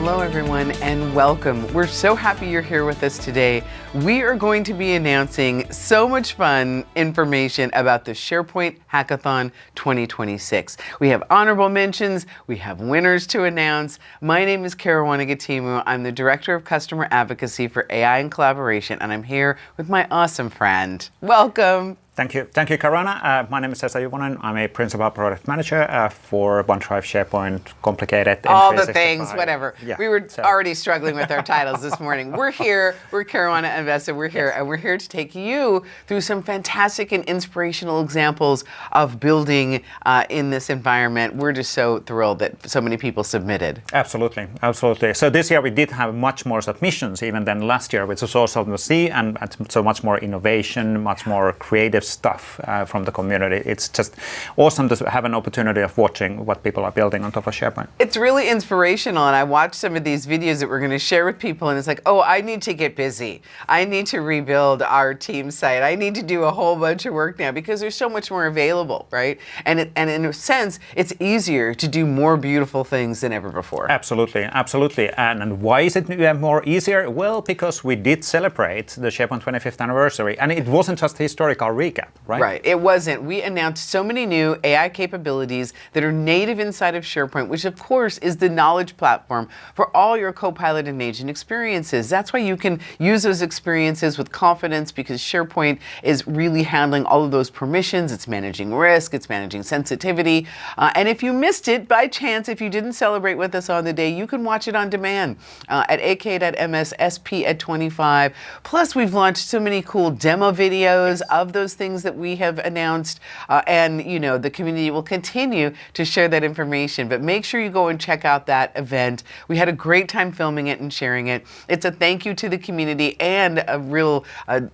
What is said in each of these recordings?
Hello everyone and welcome. We're so happy you're here with us today. We are going to be announcing so much fun information about the SharePoint Hackathon 2026. We have honorable mentions, we have winners to announce. My name is Caruana Gatimu. I'm the Director of Customer Advocacy for AI and Collaboration, and I'm here with my awesome friend. Welcome. Thank you, Caruana. My name is Esa Juvonen. I'm a Principal Product Manager for OneDrive, SharePoint, complicated. All the things, whatever. Yeah, we were already struggling with our titles this morning. We're here, we're Caruana and Vesta, we're here, and we're here to take you through some fantastic and inspirational examples of building in this environment. We're just so thrilled that so many people submitted. Absolutely, absolutely. So this year we did have much more submissions even than last year, which was also to see, and so much more innovation, much more creative stuff from the community. It's just awesome to have an opportunity of watching what people are building on top of SharePoint. It's really inspirational, and I watched some of these videos that we're going to share with people, and it's like, oh, I need to get busy. I need to rebuild our team site. I need to do a whole bunch of work now because there's so much more available, right? And in a sense, it's easier to do more beautiful things than ever before. Absolutely, absolutely. And why is it more easier? Well, because we did celebrate the SharePoint 25th anniversary, and it wasn't just a historical recap. Right? Right. It wasn't. We announced so many new AI capabilities that are native inside of SharePoint, which of course is the knowledge platform for all your Copilot and agent experiences. That's why you can use those experiences with confidence because SharePoint is really handling all of those permissions. It's managing risk. It's managing sensitivity. And if you missed it by chance, if you didn't celebrate with us on the day, you can watch it on demand at ak.ms SP@25. Plus, we've launched so many cool demo videos of those things that we have announced, and you know the community will continue to share that information, but make sure you go and check out that event. We had a great time filming it and sharing it. It's a thank you to the community and a real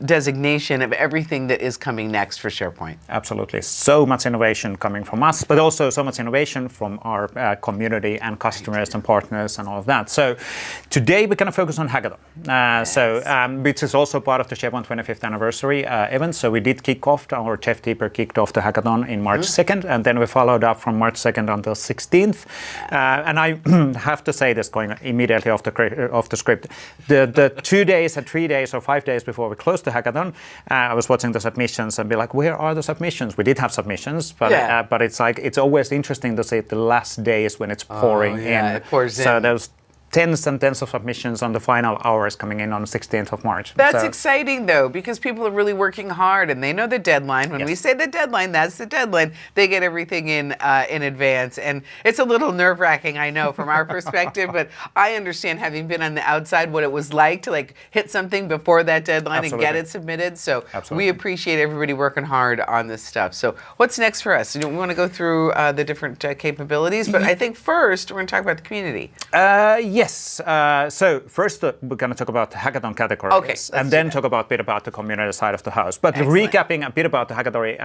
designation of everything that is coming next for SharePoint. Absolutely. So much innovation coming from us, but also so much innovation from our community and customers and partners and all of that. So today we're going to focus on Hackathon, which is also part of the SharePoint 25th anniversary event. So we did kick off, our Jeff Deeper kicked off the hackathon in March 2nd, and then we followed up from March 2nd until 16th. And I have to say this going immediately off the script. The 2 days and 3 days or 5 days before we closed the hackathon, I was watching the submissions and be like, where are the submissions? We did have submissions, but but it's like, it's always interesting to see the last days when it's pouring in. It pours in. So there's tens and tens of submissions on the final hours coming in on the 16th of March. That's exciting though, because people are really working hard and they know the deadline. When we say the deadline, that's the deadline. They get everything in advance. And it's a little nerve-wracking, I know, from our perspective, but I understand, having been on the outside, what it was like to like hit something before that deadline and get it submitted. So we appreciate everybody working hard on this stuff. So what's next for us? We want to go through the different capabilities, but I think first we're going to talk about the community. Yes. So first we're going to talk about the hackathon categories, and then talk about a bit about the community side of the house. But recapping a bit about the hackathon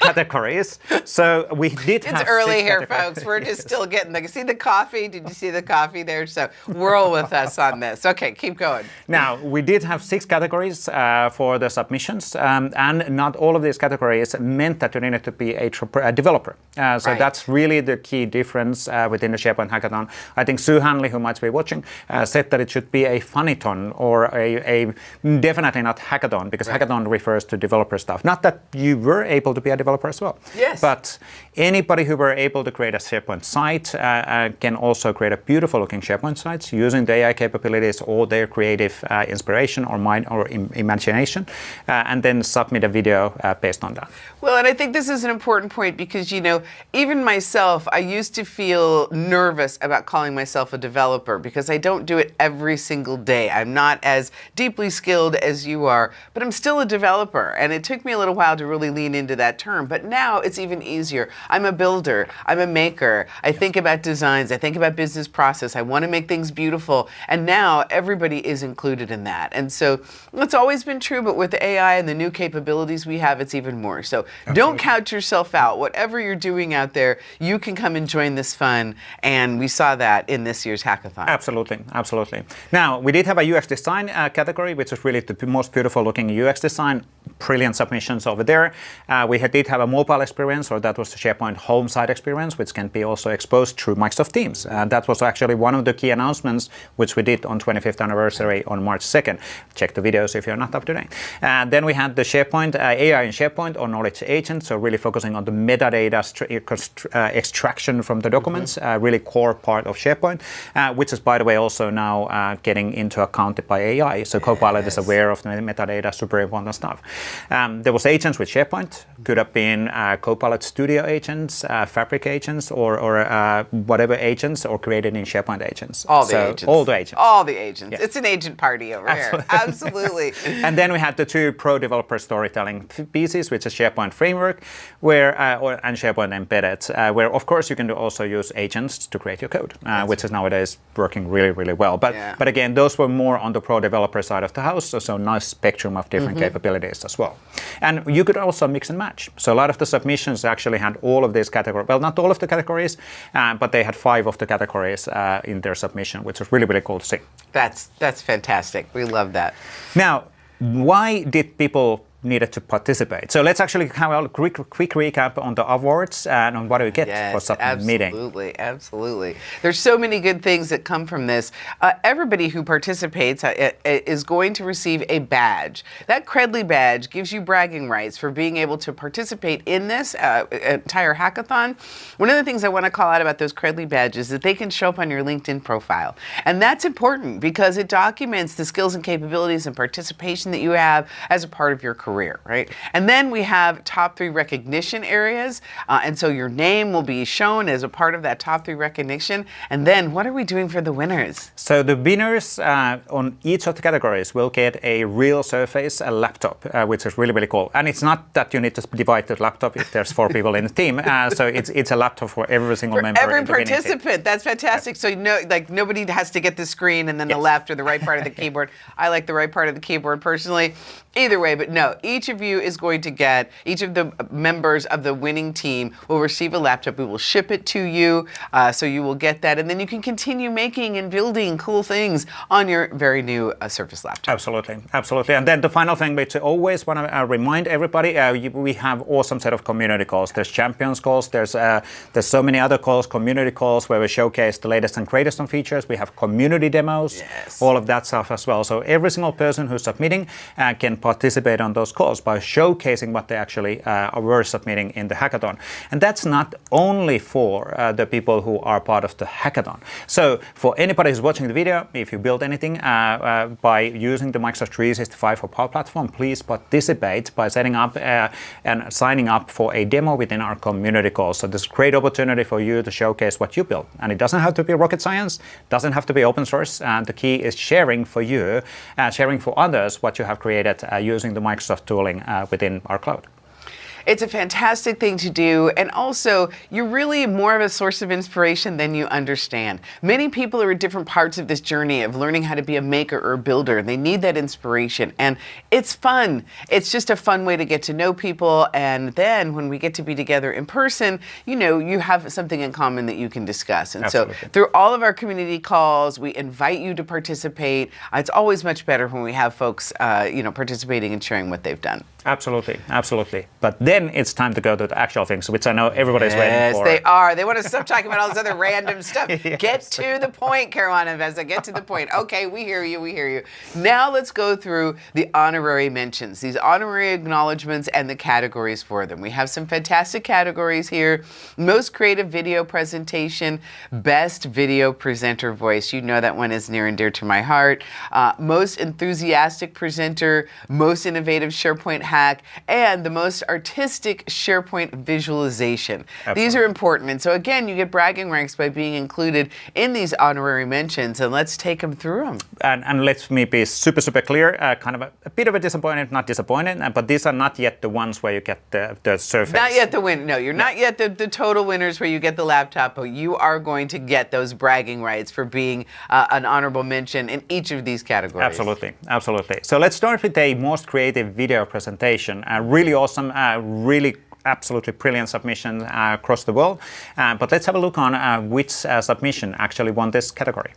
categories. So we did have It's early here, folks. We're just still getting see the coffee? Did you see the coffee there? So whirl with us on this. Okay, keep going. Now, we did have 6 categories for the submissions, and not all of these categories meant that you needed to be a developer. So that's really the key difference within the SharePoint Hackathon. I think Sue Hanley, who might be watching, said that it should be a funnython or a definitely not hackathon, because hackathon refers to developer stuff. Not that you were able to be a developer as well. Yes. But anybody who were able to create a SharePoint site can also create a beautiful looking SharePoint site using the AI capabilities or their creative inspiration or mind or imagination, and then submit a video based on that. Well, and I think this is an important point because, you know, even myself, I used to feel nervous about calling myself a developer because I don't do it every single day. I'm not as deeply skilled as you are, but I'm still a developer. And it took me a little while to really lean into that term. But now it's even easier. I'm a builder. I'm a maker. I think about designs. I think about business process. I want to make things beautiful. And now everybody is included in that. And so it's always been true, but with AI and the new capabilities we have, it's even more. So don't count yourself out. Whatever you're doing out there, you can come and join this fun. And and we saw that in this year's hackathon. Absolutely, absolutely. Now, we did have a UX design category, which is really the most beautiful looking UX design. Brilliant submissions over there. We did have a mobile experience, or that was the SharePoint home site experience, which can be also exposed through Microsoft Teams. That was actually one of the key announcements which we did on 25th anniversary on March 2nd. Check the videos if you're not up to date. Then we had the SharePoint AI in SharePoint or knowledge agent, so really focusing on the metadata extraction from the documents, really core part of SharePoint, which is, by the way, also now getting into accounted by AI. So Copilot is aware of the metadata, super important stuff. There was agents with SharePoint, could have been Copilot Studio agents, Fabric agents, or whatever agents, or created in SharePoint agents. All the agents. All the agents. All the agents. Yeah. It's an agent party over here. Absolutely. And then we had the two pro developer storytelling pieces, which is SharePoint Framework, and SharePoint Embedded, where of course you can also use agents to create your code, which is nowadays working really, really well. But again, those were more on the pro developer side of the house, so nice spectrum of different capabilities as well. And you could also mix and match. So a lot of the submissions actually had all of these categories. Well, not all of the categories, but they had 5 of the categories in their submission, which was really, really cool to see. That's fantastic. We love that. Now, why did people needed to participate? So let's actually have a quick recap on the awards and on what do we get for submitting. Absolutely. There's so many good things that come from this. Everybody who participates is going to receive a badge. That Credly badge gives you bragging rights for being able to participate in this entire hackathon. One of the things I want to call out about those Credly badges is that they can show up on your LinkedIn profile. And that's important because it documents the skills and capabilities and participation that you have as a part of your career, right? And then we have top 3 recognition areas. And so your name will be shown as a part of that top 3 recognition. And then what are we doing for the winners? So the winners on each of the categories will get a real Surface laptop, which is really, really cool. And it's not that you need to divide the laptop if there's 4 people in the team. So it's a laptop for every single member. Every participant. That's fantastic. So nobody has to get the screen and then the left or the right part of the keyboard. I like the right part of the keyboard personally. Either way, but no, each of you is going to get, each of the members of the winning team will receive a laptop. We will ship it to you, so you will get that, and then you can continue making and building cool things on your very new Surface laptop. Absolutely, absolutely. And then the final thing, which I always want to remind everybody, we have awesome set of community calls. There's champions calls, there's so many other calls, community calls, where we showcase the latest and greatest on features. We have community demos, all of that stuff as well. So every single person who's submitting can participate on those calls by showcasing what they actually were submitting in the hackathon. And that's not only for the people who are part of the hackathon. So for anybody who's watching the video, if you build anything by using the Microsoft 365 or Power Platform, please participate by setting up and signing up for a demo within our community calls. So this is a great opportunity for you to showcase what you built. And it doesn't have to be rocket science, doesn't have to be open source. The key is sharing for you, sharing for others what you have created using the Microsoft tooling within our cloud. It's a fantastic thing to do, and also you're really more of a source of inspiration than you understand. Many people are at different parts of this journey of learning how to be a maker or a builder, and they need that inspiration, and it's fun. It's just a fun way to get to know people, and then when we get to be together in person, you have something in common that you can discuss. And Absolutely. So through all of our community calls, we invite you to participate. It's always much better when we have folks participating and sharing what they've done. Absolutely, absolutely. But then it's time to go to the actual things, which I know everybody's waiting for. Yes, they are. They want to stop talking about all this other random stuff. Yes. Get to the point, Caruana and Vesa. Get to the point. Okay, we hear you. We hear you. Now let's go through the honorary mentions, these honorary acknowledgments and the categories for them. We have some fantastic categories here. Most creative video presentation, best video presenter voice. You know that one is near and dear to my heart. Most enthusiastic presenter, most innovative SharePoint hack, and the most artistic SharePoint visualization. Absolutely. These are important. And so again, you get bragging ranks by being included in these honorary mentions, and let's take them through them. And let me be super, super clear, kind of a bit of a disappointment, not disappointed, but these are not yet the ones where you get the Surface. Not yet the win. No, you're not yet the total winners where you get the laptop, but you are going to get those bragging rights for being an honorable mention in each of these categories. Absolutely, absolutely. So let's start with the most creative video presentation. Really awesome, really absolutely brilliant submissions across the world. But let's have a look on which submission actually won this category.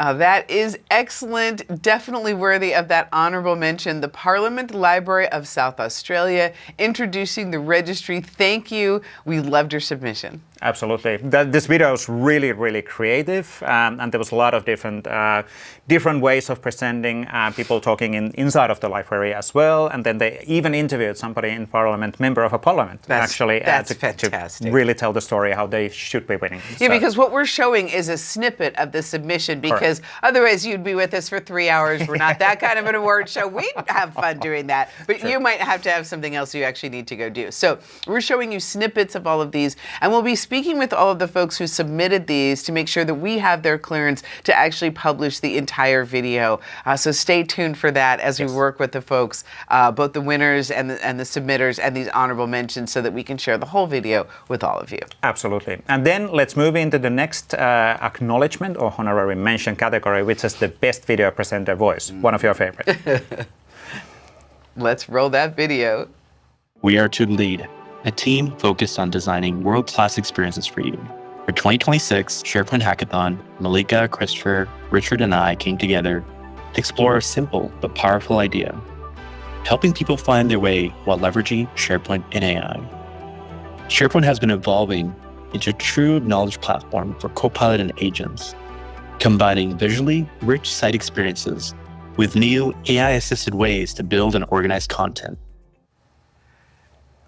That is excellent, definitely worthy of that honorable mention. The Parliament Library of South Australia, introducing the registry. Thank you. We loved your submission. Absolutely. This video is really, really creative, and there was a lot of different ways of presenting, people talking inside of the library as well, and then they even interviewed somebody in Parliament, member of a Parliament, that's fantastic. To really tell the story how they should be winning. Yeah, because what we're showing is a snippet of the submission, because otherwise you'd be with us for 3 hours. We're not that kind of an award show. We'd have fun doing that, but you might have to have something else you actually need to go do. So we're showing you snippets of all of these, and we'll be speaking with all of the folks who submitted these to make sure that we have their clearance to actually publish the entire video. So stay tuned for that as we work with the folks, both the winners and the submitters and these honorable mentions, so that we can share the whole video with all of you. Absolutely. And then let's move into the next acknowledgement or honorary mention category, which is the best video presenter voice, one of your favorites. Let's roll that video. We are to lead a team focused on designing world-class experiences for you. For 2026 SharePoint Hackathon, Malika, Christopher, Richard, and I came together to explore a simple but powerful idea, helping people find their way while leveraging SharePoint and AI. SharePoint has been evolving into a true knowledge platform for Copilot and agents, combining visually rich site experiences with new AI-assisted ways to build and organize content.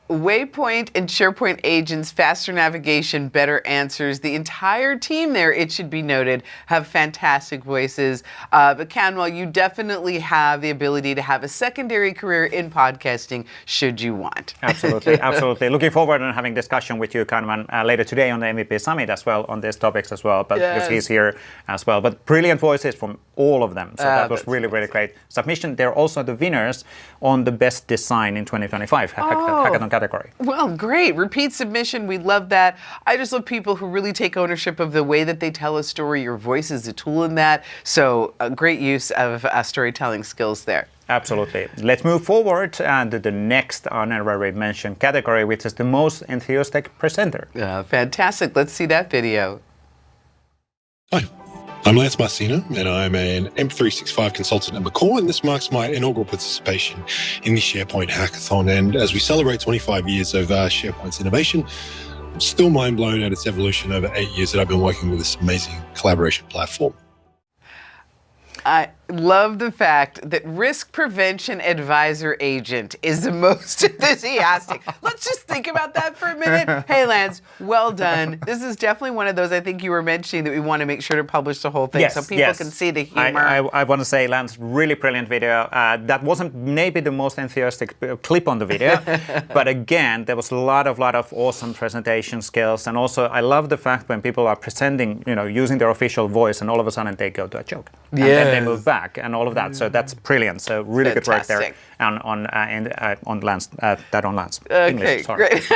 Waypoint and SharePoint agents, faster navigation, better answers. The entire team there, it should be noted, have fantastic voices. But Canwell, you definitely have the ability to have a secondary career in podcasting should you want. Absolutely, absolutely. Looking forward to having discussion with you, Kanwan, later today on the MVP Summit as well, on these topics as well, but because he's here as well. But brilliant voices from all of them. So that was really, really great submission. They're also the winners on the best design in 2025 Hackathon category. Well, great. Repeat submission. We love that. I just love people who really take ownership of the way that they tell a story. Your voice is a tool in that. So great use of storytelling skills there. Absolutely. Let's move forward to the next honorary mention category, which is the most enthusiastic presenter. Fantastic. Let's see that video. Hi, I'm Lance Marcina, and I'm an M365 consultant at McCaw, and this marks my inaugural participation in the SharePoint Hackathon. And as we celebrate 25 years of SharePoint's innovation, I'm still mind blown at its evolution over 8 years that I've been working with this amazing collaboration platform. I love the fact that Risk Prevention Advisor Agent is the most enthusiastic. Let's just think about that for a minute. Hey, Lance, well done. This is definitely one of those, I think you were mentioning, that we want to make sure to publish the whole thing so people can see the humor. I want to say, Lance, really brilliant video. That wasn't maybe the most enthusiastic clip on the video, but again, there was a lot of awesome presentation skills. And also, I love the fact when people are presenting, using their official voice, and all of a sudden they go to a joke. And then they move back and all of that. So that's brilliant. So really good work there on Lance. Okay, English, sorry. great.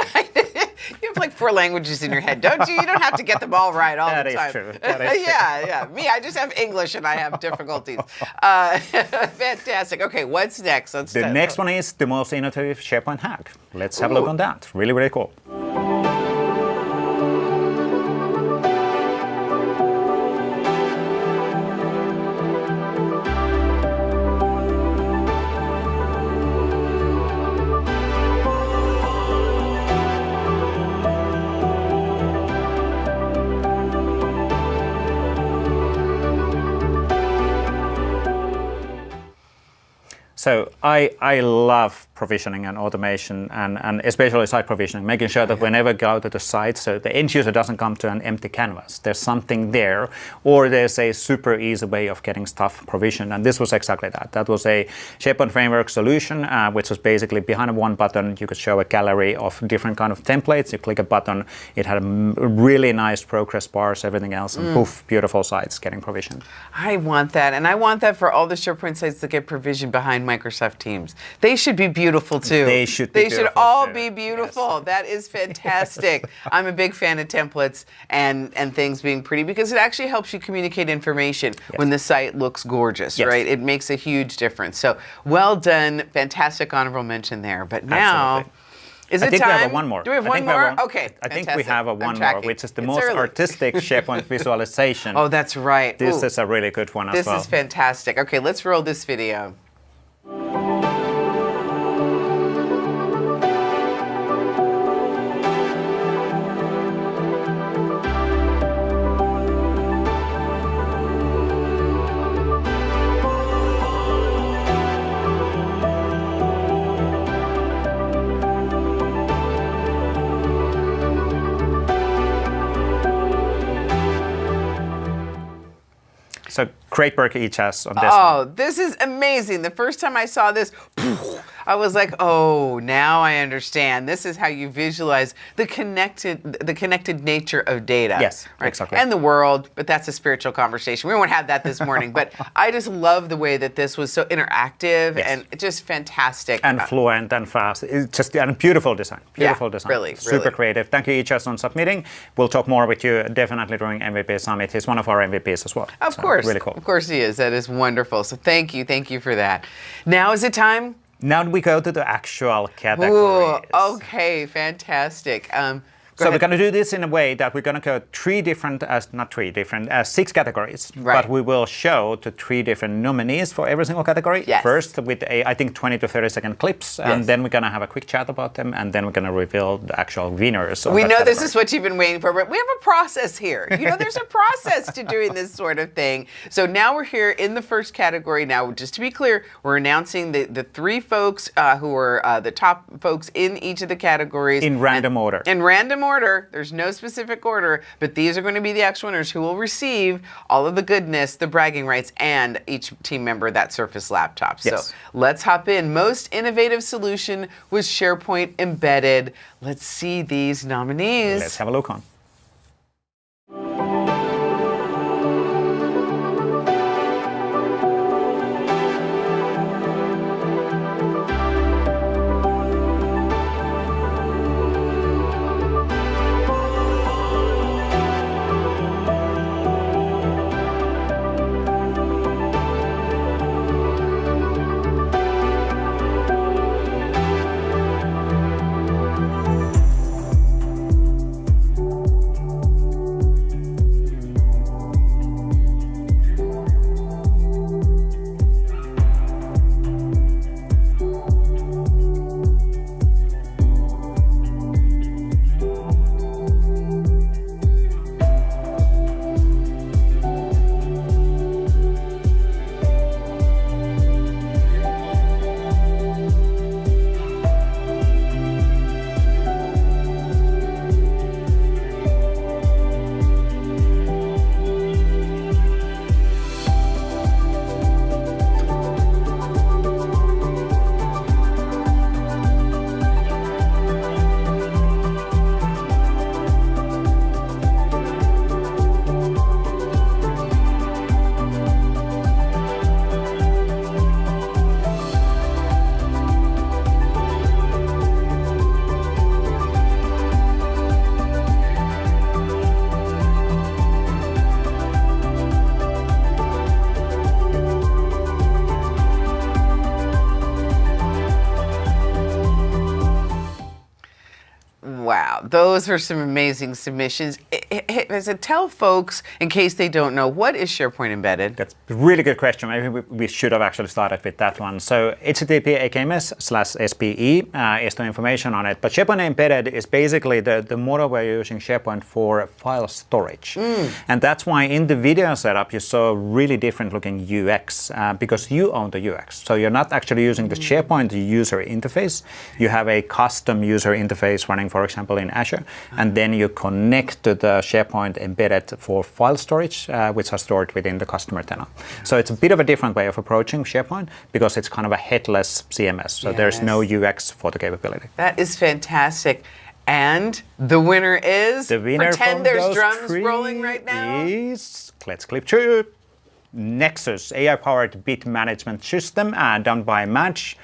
You have like 4 languages in your head, don't you? You don't have to get them all right all the time. That is true. Yeah. Me, I just have English and I have difficulties. Fantastic. Okay, what's next? The next one is the most innovative SharePoint hack. Let's have a look on that. Really, really cool. So I love provisioning and automation and especially site provisioning, making sure that whenever I go to the site, so the end user doesn't come to an empty canvas. There's something there, or there's a super easy way of getting stuff provisioned. And this was exactly that. That was a SharePoint framework solution, which was basically behind one button, you could show a gallery of different kind of templates. You click a button, it had a really nice progress bars, everything else, and poof, beautiful sites getting provisioned. I want that, and I want that for all the SharePoint sites that get provisioned behind Microsoft Teams. They should be beautiful too. They should be beautiful. They should all be beautiful. Yes. That is fantastic. I'm a big fan of templates and things being pretty because it actually helps you communicate information when the site looks gorgeous, right? It makes a huge difference. So well done, fantastic honorable mention there. But now. Absolutely. Is it I think time? we have one more. Do we have one more? Okay. I think we have one more, which is the most early. artistic SharePoint visualization. Oh, that's right. This is a really good one as well. This is fantastic. Okay, let's roll this video. So great work each has on this one. This is amazing. The first time I saw this, I was like, oh, now I understand. This is how you visualize the connected nature of data. Yes, right? exactly. And the world, but that's a spiritual conversation. We won't have that this morning, but I just love the way that this was so interactive and just fantastic. And fluent and fast. It's just a beautiful design. Beautiful design. Really, super creative. Thank you, Ichas, on submitting. We'll talk more with you definitely during MVP Summit. He's one of our MVPs as well. Of course. Really cool. Of course he is. That is wonderful. So thank you for that. Now is it time? Now we go to the actual categories. Ooh, okay, fantastic. So we're going to do this in a way that we're going to go six categories, but we will show the 3 different nominees for every single category. Yes. First with I think 20 to 30 second clips, and then we're going to have a quick chat about them, and then we're going to reveal the actual winners. We know this is what you've been waiting for, but we have a process here. You know, there's a process to doing this sort of thing. So now we're here in the first category. Now, just to be clear, we're announcing the 3 folks who are the top folks in each of the categories. In random order. In random order. There's no specific order, but these are going to be the actual winners who will receive all of the goodness, the bragging rights, and each team member that Surface laptop. Yes. So let's hop in. Most innovative solution was SharePoint Embedded. Let's see these nominees. Let's have a look on. Wow, those are some amazing submissions. Tell folks, in case they don't know, what is SharePoint Embedded? That's a really good question. Maybe we should have actually started with that one. So HTTP AKMS/SPE is the information on it. But SharePoint Embedded is basically the model where you're using SharePoint for file storage. And that's why in the video setup you saw a really different looking UX because you own the UX. So you're not actually using the SharePoint user interface. You have a custom user interface running, for example, in Azure. And then you connect to the SharePoint Embedded for file storage, which are stored within the customer tenant. So it's a bit of a different way of approaching SharePoint because it's kind of a headless CMS. So there's no UX for the capability. That is fantastic. And the winner is, the winner pretend there's drums rolling right now. Let's clip through. Nexus, AI-powered bit management system done by Madhesh,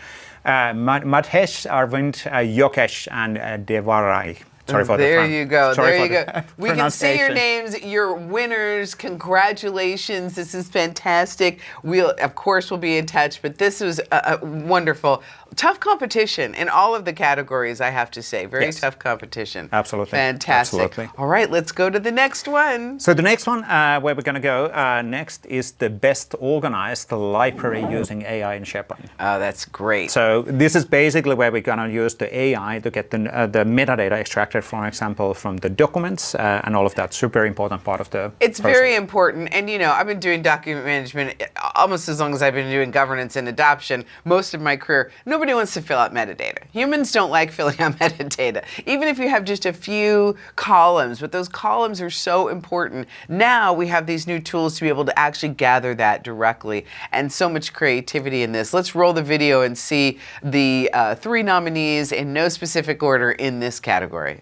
Arvind, Yokesh, and Devarai. Sorry for there you go. Sorry there you for go. the We can see your names, your winners. Congratulations. This is fantastic. We'll, of course, we'll be in touch, but this was a wonderful. Tough competition in all of the categories, I have to say. Very tough competition. Absolutely. Fantastic. Absolutely. All right, let's go to the next one. So the next one, where we're going to go next, is the best organized library using AI in SharePoint. Oh, that's great. So this is basically where we're going to use the AI to get the metadata extracted, for example, from the documents and all of that. Super important part of the It's process. very important. And, you know, I've been doing document management almost as long as I've been doing governance and adoption most of my career. Nobody wants to fill out metadata. Humans don't like filling out metadata, even if you have just a few columns, but those columns are so important. Now we have these new tools to be able to actually gather that directly, and so much creativity in this. Let's roll the video and see the 3 nominees in no specific order in this category.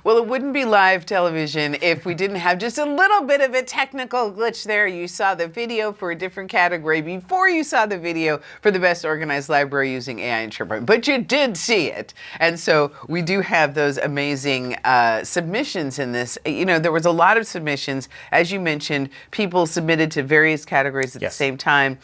Well, it wouldn't be live television if we didn't have just a little bit of a technical glitch there. You saw the video for a different category before you saw the video for the best organized library using AI in SharePoint, but you did see it. And so we do have those amazing submissions in this. You know, there was a lot of submissions. As you mentioned, people submitted to various categories at the same time.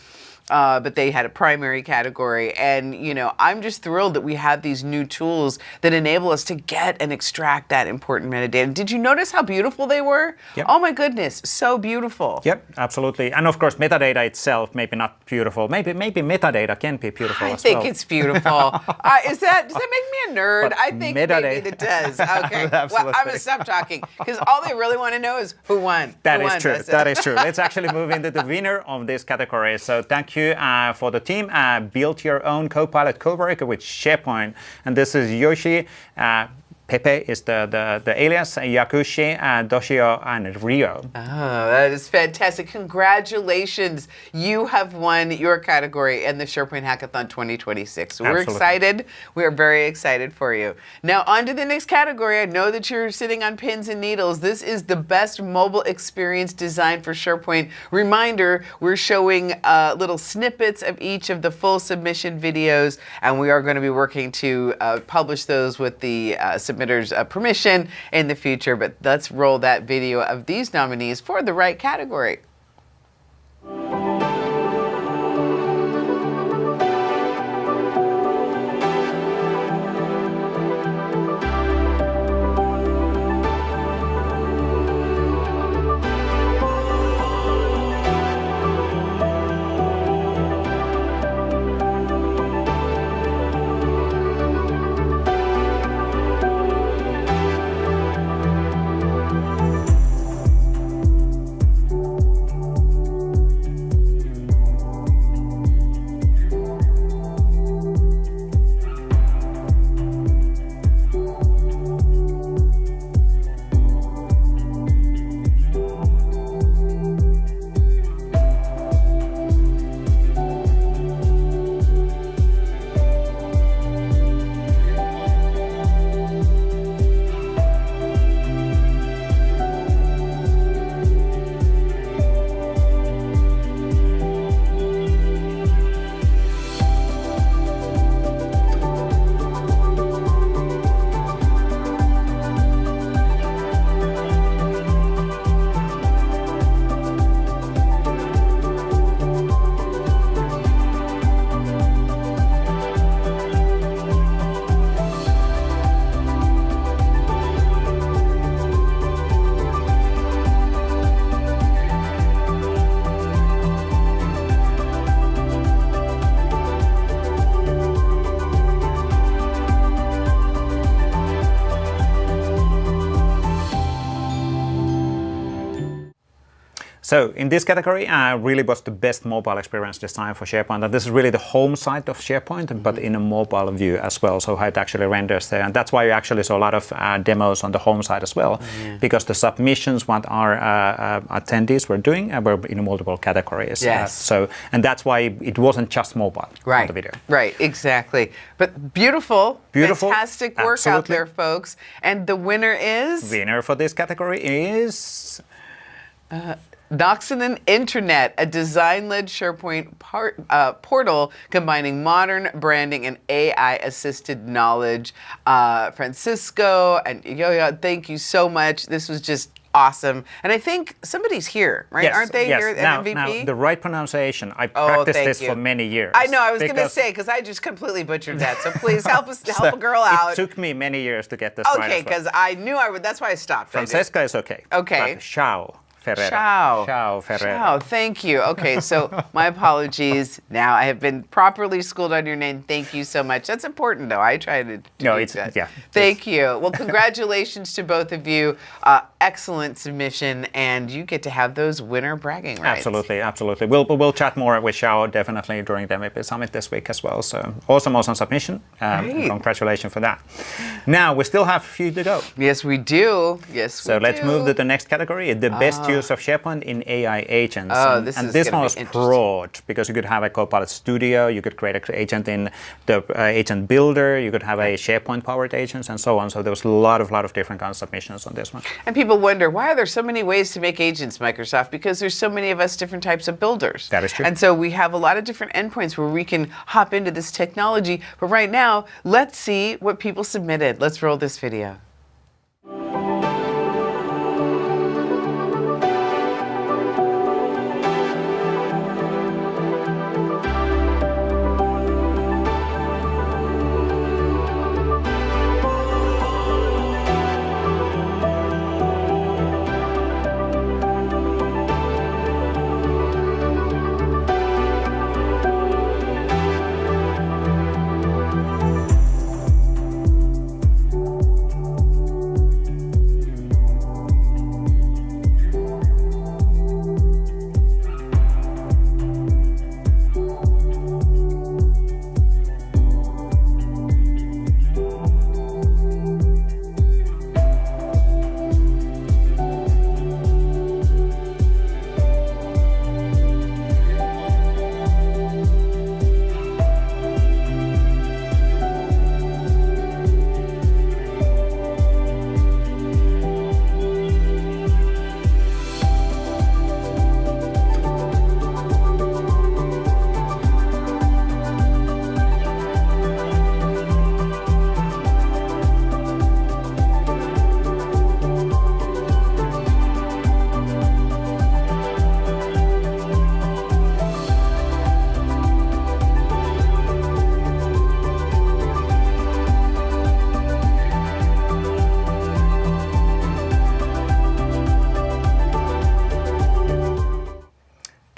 But they had a primary category. And, you know, I'm just thrilled that we have these new tools that enable us to get and extract that important metadata. Did you notice how beautiful they were? Yep. Oh my goodness, so beautiful. Yep, absolutely. And of course, metadata itself, maybe not beautiful. Maybe metadata can be beautiful as well. I think it's beautiful. Does that make me a nerd? But I think metadata. maybe it does. Okay. Well, I'm going to stop talking because all they really want to know is who won. That Who is won, true. Vanessa? That is true. Let's actually move into the winner of this category. So thank you for the team. Built your own Copilot coworker with SharePoint. And this is Yoshi. Pepe is the alias, Yakushi, Doshio, and Rio. Oh, that is fantastic. Congratulations. You have won your category in the SharePoint Hackathon 2026. We're Absolutely. excited. We are very excited for you. Now, on to the next category. I know that you're sitting on pins and needles. This is the best mobile experience designed for SharePoint. Reminder, we're showing little snippets of each of the full submission videos, and we are going to be working to publish those with the submission submitters permission in the future. But let's roll that video of these nominees for the right category. So in this category, really was the best mobile experience design for SharePoint. And this is really the home side of SharePoint, but in a mobile view as well. So how it actually renders there. And that's why you actually saw a lot of demos on the home side as well, because the submissions, what our attendees were doing, were in multiple categories. Yes. And that's why it wasn't just mobile on the video. Right, exactly. But beautiful, fantastic work out there, folks. And the winner is? Winner for this category is... Noxon and Intranet, a design-led SharePoint portal combining modern branding and AI-assisted knowledge. Francisco and Yo-Yo, thank you so much. This was just awesome. And I think somebody's here, right? Yes, Aren't they here at MVP? Now, the right pronunciation. I practiced this for many years. I know, I was going to say, because I just completely butchered that. So please help a girl out. It took me many years to get this right. Okay, because I knew I would. That's why I stopped. Francesca is okay. Okay. But Xiao Ferreira. Xiao Ferreira. Xiao, thank you. Okay, so my apologies. Now I have been properly schooled on your name. Thank you so much. That's important, though. I try to do that. Yeah. Thank you. Well, congratulations to both of you. Excellent submission, and you get to have those winner bragging rights. Absolutely, absolutely. We'll chat more with Xiao definitely during the MVP Summit this week as well. So awesome submission. Congratulations for that. Now we still have a few to go. Yes, we do. Yes, we do. So let's move to the next category, the best use of SharePoint in AI agents. This one was broad because you could have a Copilot Studio, you could create an agent in the agent builder, you could have a SharePoint powered agents and so on. So there was a lot of different kinds of submissions on this one. And people wonder, why are there so many ways to make agents, Microsoft? Because there's so many of us different types of builders. That is true. And so we have a lot of different endpoints where we can hop into this technology. But right now, let's see what people submitted. Let's roll this video.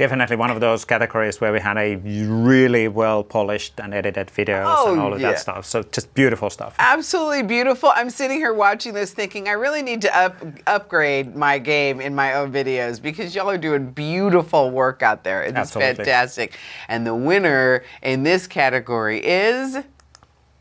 Definitely one of those categories where we had a really well polished and edited videos and all of that stuff. So just beautiful stuff. Absolutely beautiful. I'm sitting here watching this thinking I really need to upgrade my game in my own videos because y'all are doing beautiful work out there. It's fantastic. And the winner in this category is...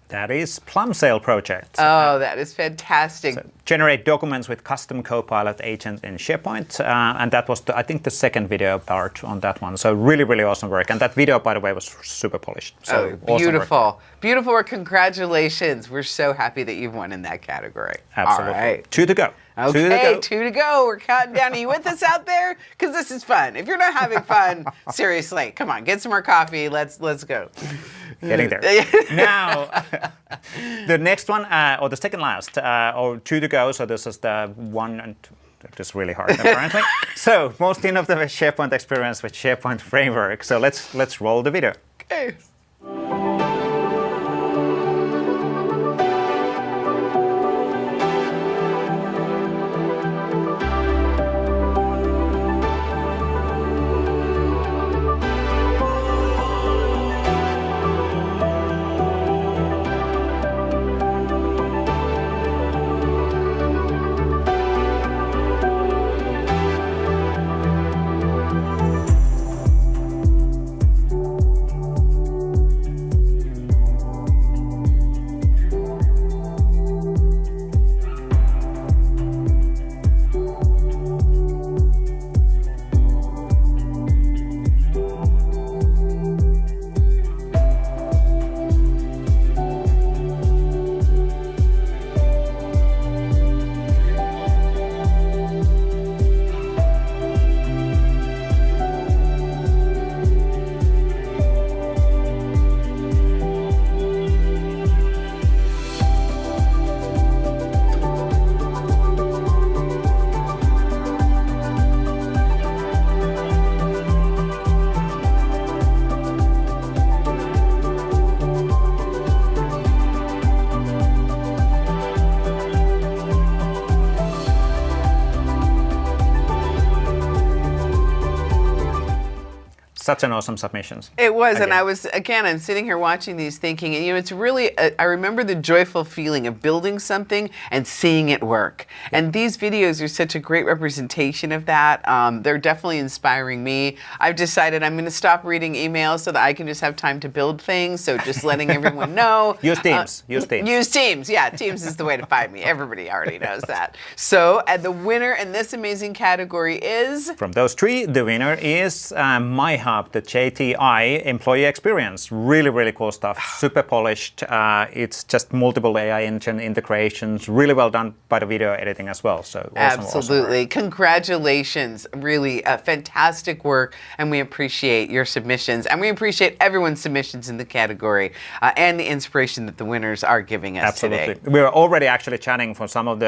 That is Plum Sale Project. Oh, that is fantastic. So generate documents with custom Copilot agents in SharePoint. And that was, I think, the second video part on that one. So really, really awesome work. And that video, by the way, was super polished. So beautiful. Awesome work. Beautiful work. Congratulations. We're so happy that you've won in that category. Absolutely. All right. 2 to go. Okay, 2 to go. We're counting down. Are you with us out there? Because this is fun. If you're not having fun, seriously, come on, get some more coffee. Let's go. Getting there. Now, the next one, or the second last, or 2 to go. So this is the one and two. That is really hard, apparently. So, most innovative SharePoint experience with SharePoint framework. So let's roll the video. Okay. Such an awesome submissions. It was, and I'm sitting here watching these thinking, and it's really, I remember the joyful feeling of building something and seeing it work. Yeah. And these videos are such a great representation of that. They're definitely inspiring me. I've decided I'm going to stop reading emails so that I can just have time to build things. So just letting everyone know. Use Teams. Use Teams. Use Teams. Yeah, Teams is the way to find me. Everybody already knows that. So, and the winner in this amazing category is? From those 3, the winner is MyHub. The JTI employee experience. Really, really cool stuff. Super polished. It's just multiple AI engine integrations. Really well done by the video editing as well. So awesome, absolutely. Awesome. Congratulations. Really fantastic work. And we appreciate your submissions. And we appreciate everyone's submissions in the category and the inspiration that the winners are giving us today. We're already actually chatting for some of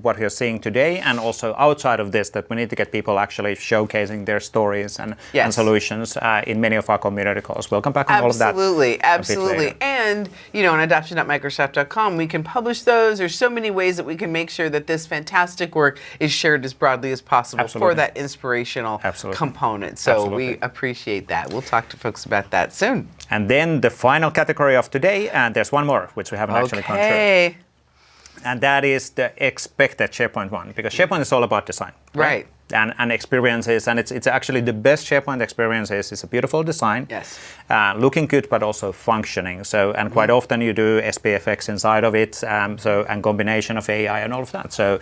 what you're seeing today and also outside of this that we need to get people actually showcasing their stories and solutions in many of our community calls. We'll come back on all of that. Absolutely. And, on adoption.microsoft.com, we can publish those. There's so many ways that we can make sure that this fantastic work is shared as broadly as possible for that inspirational component. So we appreciate that. We'll talk to folks about that soon. And then the final category of today, and there's one more, which we haven't actually gone through. And that is the expected SharePoint one, because SharePoint is all about design. Right. And experiences, and it's actually the best SharePoint experience is a beautiful design, looking good but also functioning. So and quite often you do SPFx inside of it, and combination of AI and all of that. So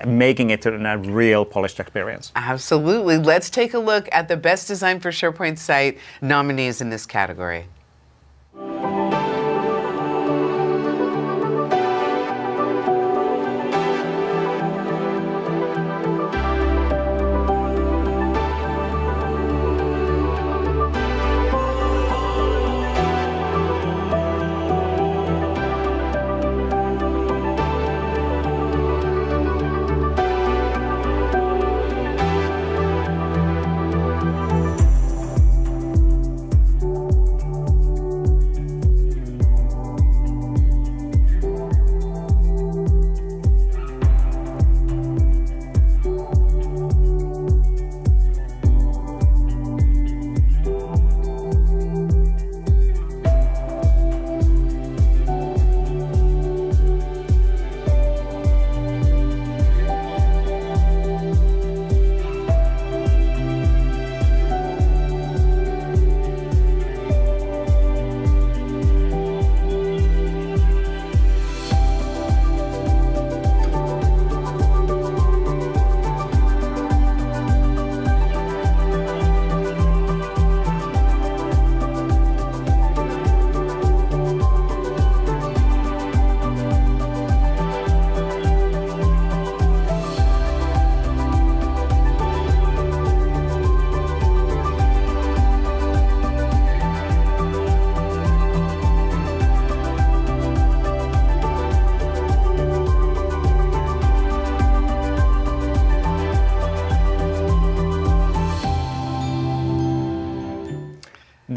making it a real polished experience. Absolutely. Let's take a look at the best design for SharePoint site nominees in this category.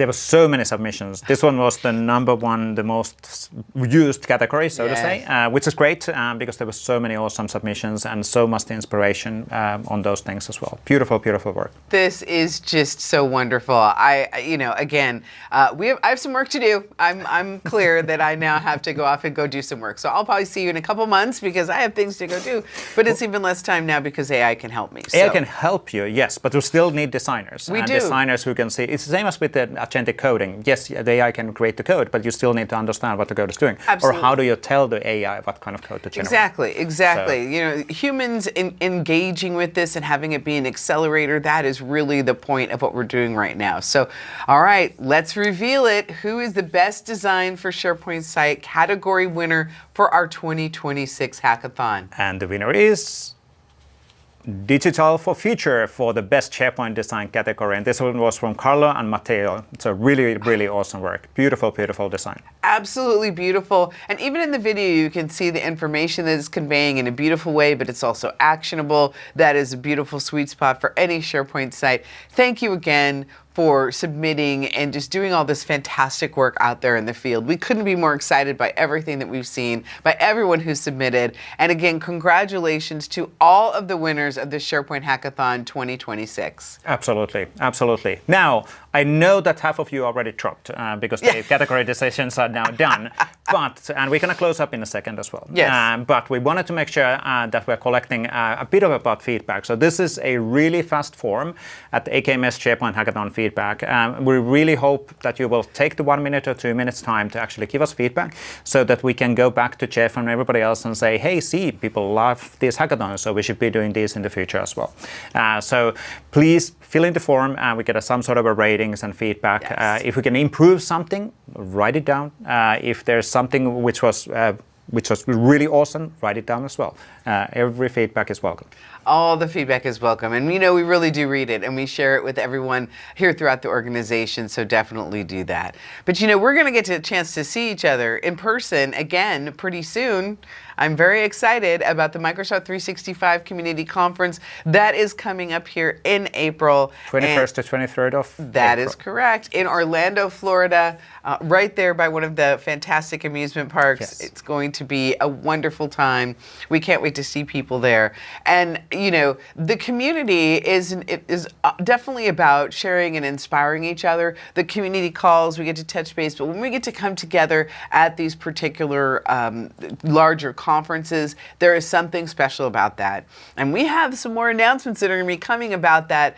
there were so many submissions. This one was the number one, the most used category, so to say, which is great because there were so many awesome submissions and so much inspiration on those things as well. Beautiful, beautiful work. This is just so wonderful. I have some work to do. I'm clear that I now have to go off and go do some work. So I'll probably see you in a couple months because I have things to go do. But it's even less time now because AI can help me. AI can help you, yes, but we still need designers. We do. Designers who can see. It's the same as with the agentic coding. Yes, the AI can create the code, but you still need to understand what the code is doing. Absolutely. Or how do you tell the AI what kind of code to generate? Exactly. So, humans engaging with this and having it be an accelerator, that is really the point of what we're doing right now. So, all right, let's reveal it. Who is the best design for SharePoint site category winner for our 2026 hackathon? And the winner is Digital for Future for the best SharePoint design category. And this one was from Carlo and Matteo. It's a really, really awesome work. Beautiful, beautiful design. Absolutely beautiful. And even in the video, you can see the information that it's conveying in a beautiful way, but it's also actionable. That is a beautiful sweet spot for any SharePoint site. Thank you again for submitting and just doing all this fantastic work out there in the field. We couldn't be more excited by everything that we've seen, by everyone who submitted. And again, congratulations to all of the winners of the SharePoint Hackathon 2026. Absolutely, absolutely. Now, I know that half of you already dropped because the category decisions are now done, and we're going to close up in a second as well. Yes. But we wanted to make sure that we're collecting a bit of about feedback. So this is a really fast form at the AKMS SharePoint Hackathon feedback. We really hope that you will take the 1 minute or 2 minutes time to actually give us feedback so that we can go back to Jeff and everybody else and say, hey, see, people love these hackathons, so we should be doing these in the future as well. So please fill in the form and we get some sort of a ratings and feedback. Yes. If we can improve something, write it down. If there's something which was really awesome, write it down as well. Every feedback is welcome. All the feedback is welcome. And we really do read it and we share it with everyone here throughout the organization. So definitely do that. But we're going to get a chance to see each other in person again pretty soon. I'm very excited about the Microsoft 365 Community Conference that is coming up here in April. 21st to 23rd of That April. is correct. In Orlando, Florida, right there by one of the fantastic amusement parks. Yes. It's going to be a wonderful time. We can't wait to see people there. And, the community is definitely about sharing and inspiring each other. The community calls, we get to touch base, but when we get to come together at these particular larger conferences, there is something special about that. And we have some more announcements that are going to be coming about that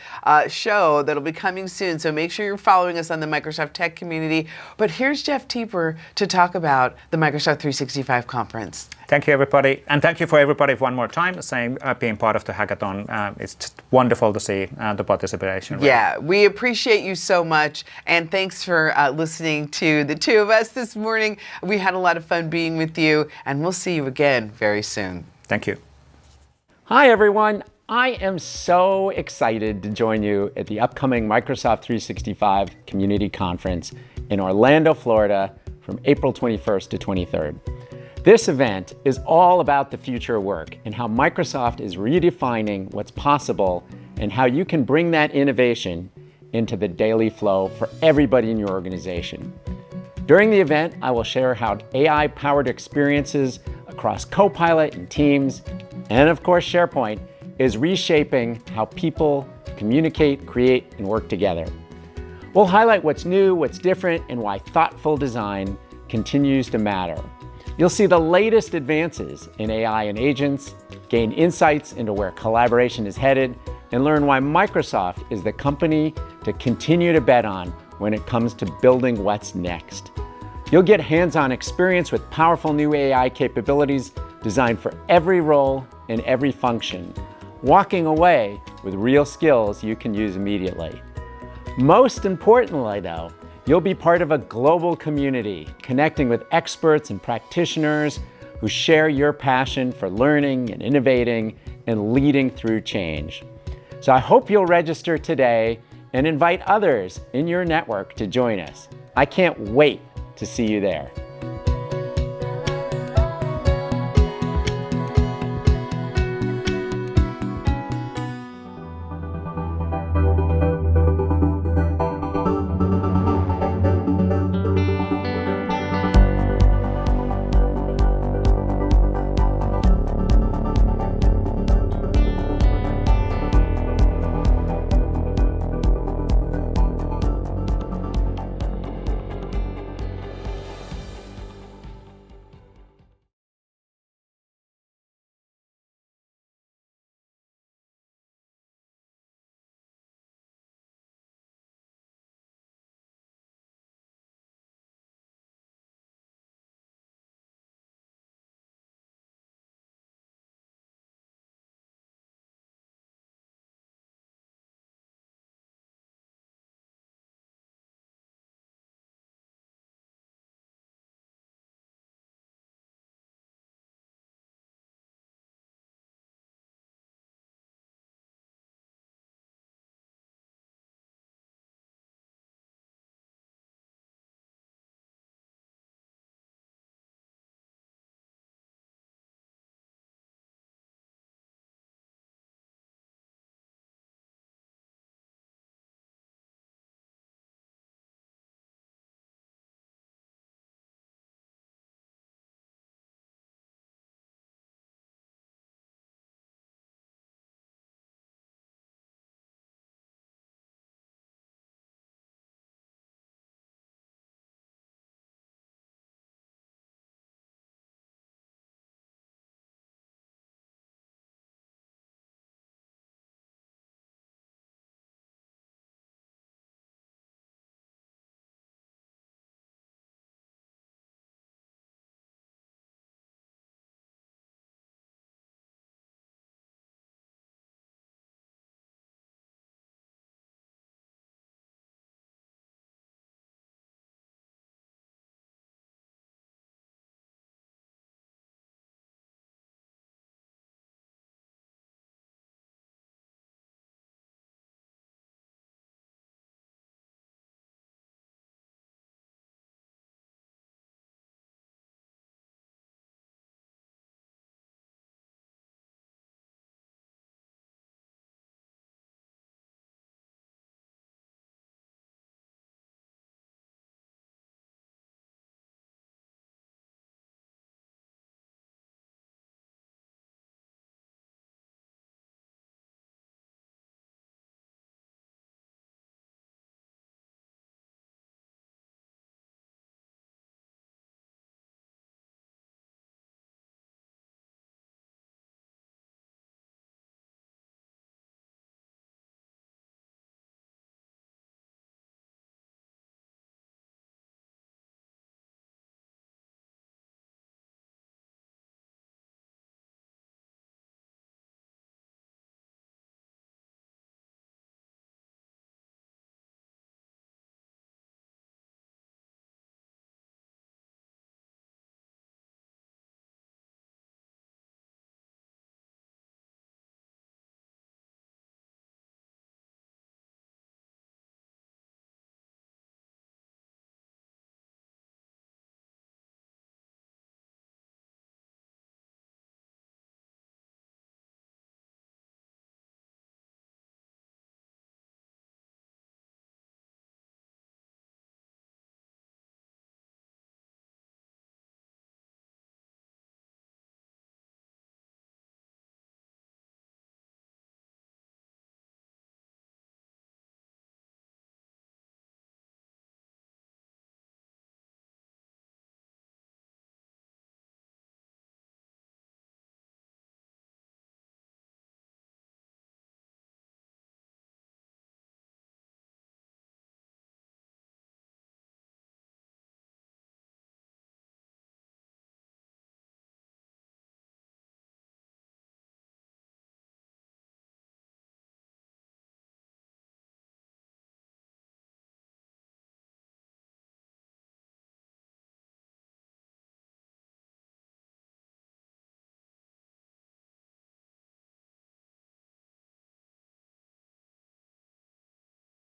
show that'll be coming soon. So make sure you're following us on the Microsoft Tech community. But here's Jeff Teeper to talk about the Microsoft 365 conference. Thank you, everybody. And thank you for everybody one more time saying being part of the hackathon. It's just wonderful to see the participation. Really. Yeah, we appreciate you so much. And thanks for listening to the two of us this morning. We had a lot of fun being with you. And we'll see you again very soon. Thank you. Hi, everyone. I am so excited to join you at the upcoming Microsoft 365 Community Conference in Orlando, Florida from April 21st to 23rd. This event is all about the future of work and how Microsoft is redefining what's possible and how you can bring that innovation into the daily flow for everybody in your organization. During the event, I will share how AI-powered experiences across Copilot and Teams, and of course SharePoint, is reshaping how people communicate, create, and work together. We'll highlight what's new, what's different, and why thoughtful design continues to matter. You'll see the latest advances in AI and agents, gain insights into where collaboration is headed, and learn why Microsoft is the company to continue to bet on when it comes to building what's next. You'll get hands-on experience with powerful new AI capabilities designed for every role and every function, walking away with real skills you can use immediately. Most importantly, though, you'll be part of a global community, connecting with experts and practitioners who share your passion for learning and innovating and leading through change. So I hope you'll register today and invite others in your network to join us. I can't wait to see you there.